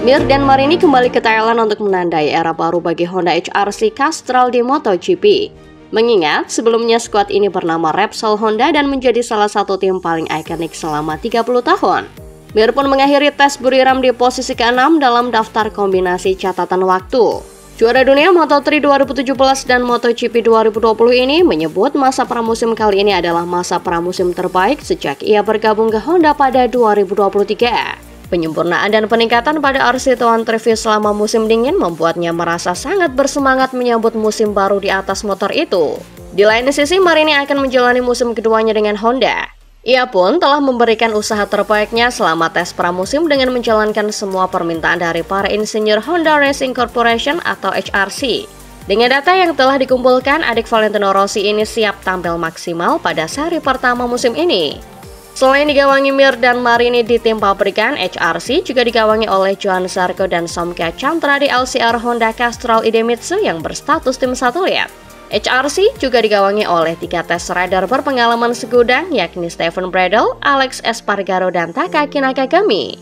Mir dan Marini kembali ke Thailand untuk menandai era baru bagi Honda HRC Castrol di MotoGP. Mengingat sebelumnya skuad ini bernama Repsol Honda dan menjadi salah satu tim paling ikonik selama 30 tahun. Mir pun mengakhiri tes Buriram di posisi ke-6 dalam daftar kombinasi catatan waktu. Juara dunia Moto3 2017 dan MotoGP 2020 ini menyebut masa pramusim kali ini adalah masa pramusim terbaik sejak ia bergabung ke Honda pada 2023. Penyempurnaan dan peningkatan pada RC Tuan Trevi selama musim dingin membuatnya merasa sangat bersemangat menyambut musim baru di atas motor itu. Di lain sisi, Marini akan menjalani musim keduanya dengan Honda. Ia pun telah memberikan usaha terbaiknya selama tes pramusim dengan menjalankan semua permintaan dari para insinyur Honda Racing Corporation atau HRC. Dengan data yang telah dikumpulkan, adik Valentino Rossi ini siap tampil maksimal pada seri pertama musim ini. Selain digawangi Mir dan Marini di tim pabrikan, HRC juga digawangi oleh Johan Zarco dan Somkya Chantra di LCR Honda Castrol Idemitsu yang berstatus tim satelit. HRC juga digawangi oleh 3 test rider berpengalaman segudang yakni Stephen Bradl, Alex Espargaro, dan Takaki Nakagami.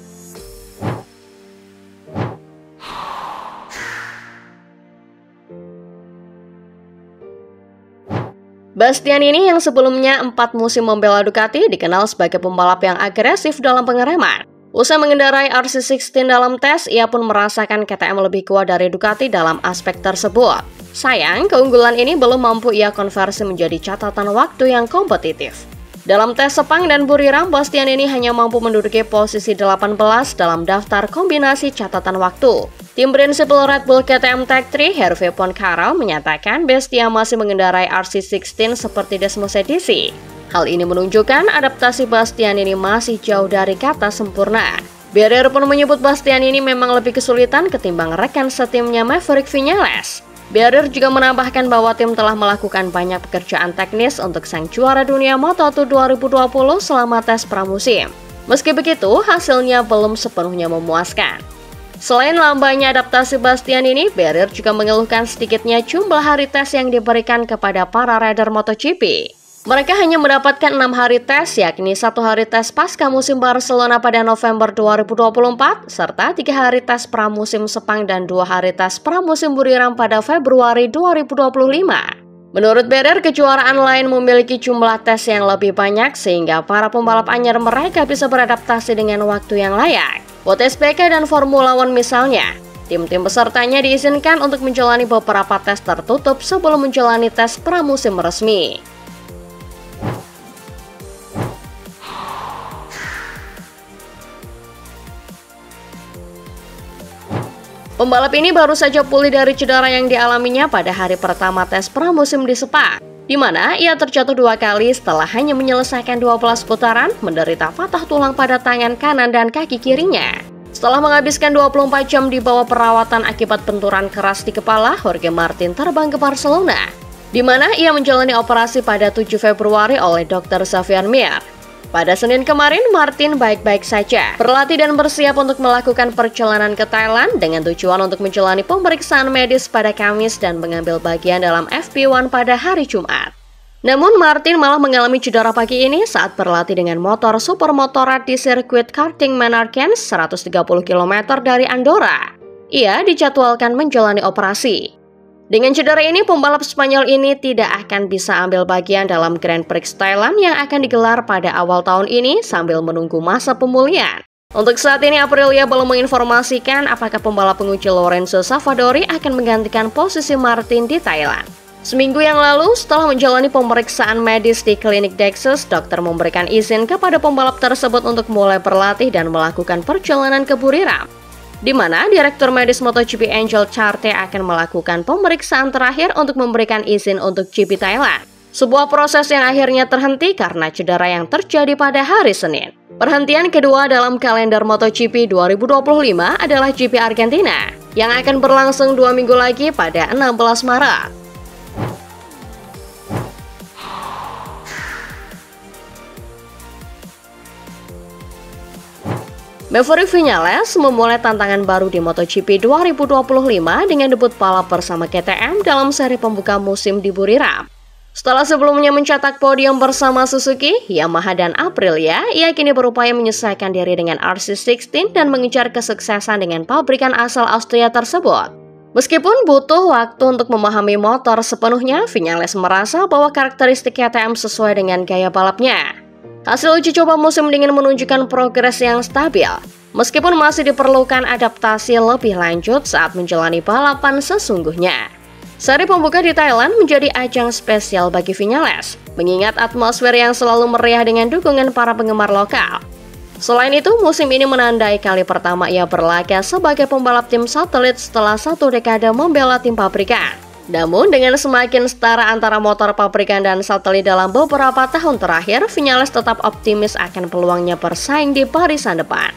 Bastianini yang sebelumnya 4 musim membela Ducati dikenal sebagai pembalap yang agresif dalam pengereman. Usai mengendarai RC16 dalam tes, ia pun merasakan KTM lebih kuat dari Ducati dalam aspek tersebut. Sayang, keunggulan ini belum mampu ia konversi menjadi catatan waktu yang kompetitif. Dalam tes Sepang dan Buriram, Bastianini hanya mampu menduduki posisi 18 dalam daftar kombinasi catatan waktu. Tim prinsipal Red Bull KTM Tech 3, Hervé Poincaré, menyatakan Bastia masih mengendarai RC16 seperti Desmos edisi. Hal ini menunjukkan adaptasi Bastianini masih jauh dari kata sempurna. Barrier pun menyebut Bastianini memang lebih kesulitan ketimbang rekan setimnya Maverick Viñales. Barrier juga menambahkan bahwa tim telah melakukan banyak pekerjaan teknis untuk sang juara dunia Moto2 2020 selama tes pramusim. Meski begitu, hasilnya belum sepenuhnya memuaskan. Selain lambannya adaptasi Bastianini, Barrier juga mengeluhkan sedikitnya jumlah hari tes yang diberikan kepada para rider MotoGP. Mereka hanya mendapatkan 6 hari tes, yakni 1 hari tes pasca musim Barcelona pada November 2024, serta 3 hari tes pramusim Sepang dan 2 hari tes pramusim Buriram pada Februari 2025. Menurut Barrier, kejuaraan lain memiliki jumlah tes yang lebih banyak sehingga para pembalap anyar mereka bisa beradaptasi dengan waktu yang layak. Buat SPK dan Formula One misalnya, tim-tim pesertanya diizinkan untuk menjalani beberapa tes tertutup sebelum menjalani tes pramusim resmi. Pembalap ini baru saja pulih dari cedera yang dialaminya pada hari pertama tes pramusim di Sepang, di mana ia terjatuh 2 kali setelah hanya menyelesaikan 12 putaran, menderita patah tulang pada tangan kanan dan kaki kirinya. Setelah menghabiskan 24 jam di bawah perawatan akibat benturan keras di kepala, Jorge Martin terbang ke Barcelona, di mana ia menjalani operasi pada 7 Februari oleh Dr. Xavier Mir. Pada Senin kemarin, Martin baik-baik saja, berlatih dan bersiap untuk melakukan perjalanan ke Thailand dengan tujuan untuk menjalani pemeriksaan medis pada Kamis dan mengambil bagian dalam FP1 pada hari Jumat. Namun, Martin malah mengalami cedera pagi ini saat berlatih dengan motor supermotorat di sirkuit karting Menarkens 130 km dari Andorra. Ia dijadwalkan menjalani operasi. Dengan cedera ini, pembalap Spanyol ini tidak akan bisa ambil bagian dalam Grand Prix Thailand yang akan digelar pada awal tahun ini sambil menunggu masa pemulihan. Untuk saat ini, Aprilia belum menginformasikan apakah pembalap penguji Lorenzo Savadori akan menggantikan posisi Martin di Thailand. Seminggu yang lalu, setelah menjalani pemeriksaan medis di klinik Dexus, dokter memberikan izin kepada pembalap tersebut untuk mulai berlatih dan melakukan perjalanan ke Buriram, di mana Direktur Medis MotoGP Angel Charte akan melakukan pemeriksaan terakhir untuk memberikan izin untuk GP Thailand. Sebuah proses yang akhirnya terhenti karena cedera yang terjadi pada hari Senin. Perhentian kedua dalam kalender MotoGP 2025 adalah GP Argentina, yang akan berlangsung 2 minggu lagi pada 16 Maret. Maverick Viñales memulai tantangan baru di MotoGP 2025 dengan debut balap bersama KTM dalam seri pembuka musim di Buriram. Setelah sebelumnya mencetak podium bersama Suzuki, Yamaha, dan Aprilia, ia kini berupaya menyesuaikan diri dengan RC16 dan mengejar kesuksesan dengan pabrikan asal Austria tersebut. Meskipun butuh waktu untuk memahami motor sepenuhnya, Viñales merasa bahwa karakteristik KTM sesuai dengan gaya balapnya. Hasil uji coba musim dingin menunjukkan progres yang stabil, meskipun masih diperlukan adaptasi lebih lanjut saat menjalani balapan sesungguhnya. Seri pembuka di Thailand menjadi ajang spesial bagi Viñales, mengingat atmosfer yang selalu meriah dengan dukungan para penggemar lokal. Selain itu, musim ini menandai kali pertama ia berlaga sebagai pembalap tim satelit setelah 1 dekade membela tim pabrikan. Namun, dengan semakin setara antara motor pabrikan dan satelit dalam beberapa tahun terakhir, Viñales tetap optimis akan peluangnya bersaing di barisan depan.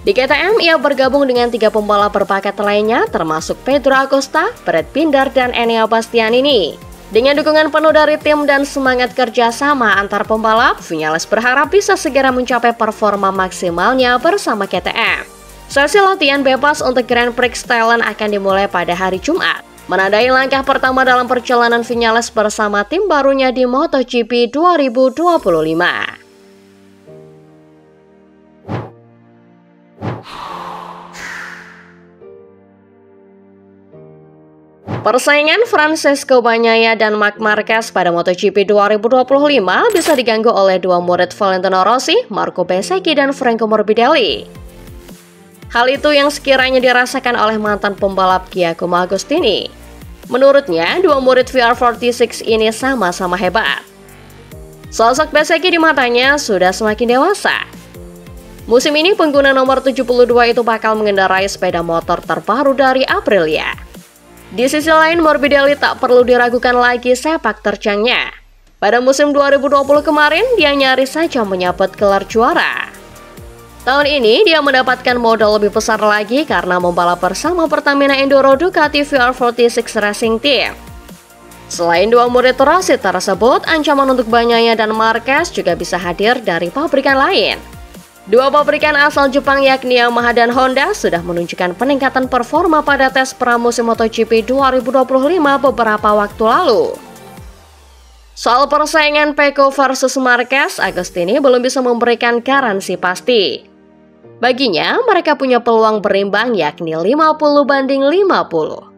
Di KTM, ia bergabung dengan 3 pembalap berbakat lainnya, termasuk Pedro Acosta, Brad Binder, dan Enea Bastianini. Dengan dukungan penuh dari tim dan semangat kerjasama antar pembalap, Viñales berharap bisa segera mencapai performa maksimalnya bersama KTM. Sesi latihan bebas untuk Grand Prix Thailand akan dimulai pada hari Jumat, menandai langkah pertama dalam perjalanan Viñales bersama tim barunya di MotoGP 2025. Persaingan Francesco Bagnaia dan Marc Marquez pada MotoGP 2025 bisa diganggu oleh 2 murid Valentino Rossi, Marco Bezzecchi, dan Franco Morbidelli. Hal itu yang sekiranya dirasakan oleh mantan pembalap Giacomo Agostini. Menurutnya, 2 murid VR46 ini sama-sama hebat. Sosok Bezzecchi di matanya sudah semakin dewasa. Musim ini pengguna nomor 72 itu bakal mengendarai sepeda motor terbaru dari Aprilia. Di sisi lain, Morbidelli tak perlu diragukan lagi sepak terjangnya. Pada musim 2020 kemarin, dia nyaris saja menyabet gelar juara. Tahun ini, dia mendapatkan modal lebih besar lagi karena membalap bersama Pertamina Enduro Ducati VR46 Racing Team. Selain 2 murid Rossi tersebut, ancaman untuk Bagnaia dan Marquez juga bisa hadir dari pabrikan lain. 2 pabrikan asal Jepang yakni Yamaha dan Honda sudah menunjukkan peningkatan performa pada tes pramusim MotoGP 2025 beberapa waktu lalu. Soal persaingan Pecco versus Marquez, Agostini belum bisa memberikan garansi pasti. Baginya, mereka punya peluang berimbang yakni 50-50.